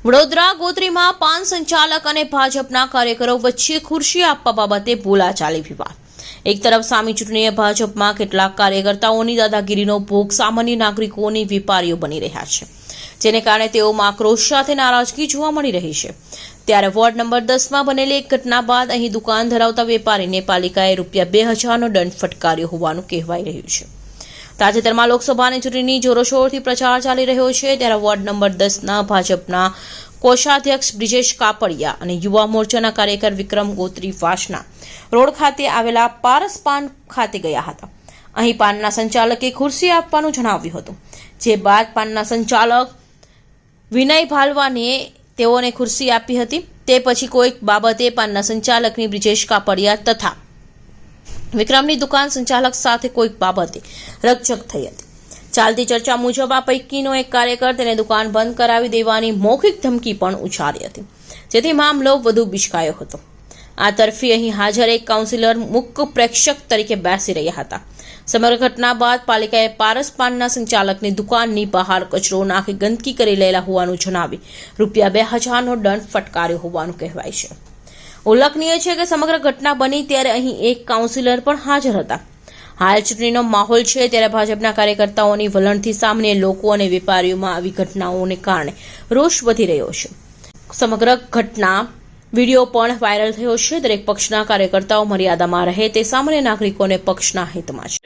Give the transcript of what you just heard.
વડોદરા ગોત્રીમાં પાન સંચાલક અને ભાજપના કાર્યકરો વચ્ચે ખુરશી આપવા બાબતે બોલાચાલી વિવાદ। એક તરફ સામી ચૂંટણીએ ભાજપમાં કેટલાક કાર્યકર્તાઓની દાદાગીરીનો ભોગ સામાન્ય નાગરિકોની વેપારીઓ બની રહ્યા છે, જેને કારણે તેઓમાં આક્રોશ સાથે નારાજગી જોવા મળી રહી છે। ત્યારે વોર્ડ નંબર 10માં બનેલી એક ઘટના બાદ અહીં દુકાન ધરાવતા વેપારીને પાલિકાએ ₹2000નો દંડ ફટકાર્યો હોવાનું કહેવાઈ રહ્યું છે। તાજેતરમાં લોકસભાની ચૂંટણીની જોરોશોરથી પ્રચાર ચાલી રહ્યો છે, ત્યારે વોર્ડ નંબર 10ના ભાજપના કોષાધ્યક્ષ બ્રિજેશ કાપડિયા અને યુવા મોરચાના કાર્યકર વિક્રમ ગોત્રી વાસણા રોડ ખાતે આવેલા પારસ પાન ખાતે ગયા હતા। અહીં પાનના સંચાલકે ખુરશી આપવાનું જણાવ્યું હતું, જે બાદ પાનના સંચાલક વિનય ભાલવાને તેઓને ખુરશી આપી હતી। તે પછી કોઈક બાબતે પાનના સંચાલકની બ્રિજેશ કાપડિયા તથા વિક્રમની દુકાન સંચાલક સાથે કોઈક બાબતે રકઝક થઈ હતી। ચાલતી ચર્ચા મુજબ આ પૈકીનો એક કાર્યકર તેને દુકાન બંધ કરાવી દેવાની મૌખિક ધમકી પણ ઉચ્ચારી હતી, જેથી મામલો વધુ બિચકાયો હતો। આ તરફી અહીં હાજર એક કાઉન્સિલર મુખ્ય પ્રેક્ષક તરીકે બેસી રહ્યા હતા। સમગ્ર ઘટના બાદ પાલિકાએ પારસ પાનના સંચાલકની દુકાનની બહાર કચરો નાખી ગંદકી કરી લેલા હોવાનું જણાવી ₹2000નો દંડ ફટકાર્યો હોવાનું કહેવાય છે। ઉલ્લેખનીય છે કે સમગ્ર ઘટના બની ત્યારે અહીં એક કાઉન્સિલર પણ હાજર હતા। હાલ ચૂંટણીનો માહોલ છે, ત્યારે ભાજપના કાર્યકર્તાઓની વલણથી સામાન્ય લોકો અને વેપારીઓમાં આવી ઘટનાઓને કારણે રોષ વધી રહ્યો છે। સમગ્ર ઘટના વિડીયો પણ વાયરલ થયો છે। દરેક પક્ષના કાર્યકર્તાઓ મર્યાદામાં રહે તે સામાન્ય નાગરિકોને પક્ષના હિતમાં છે।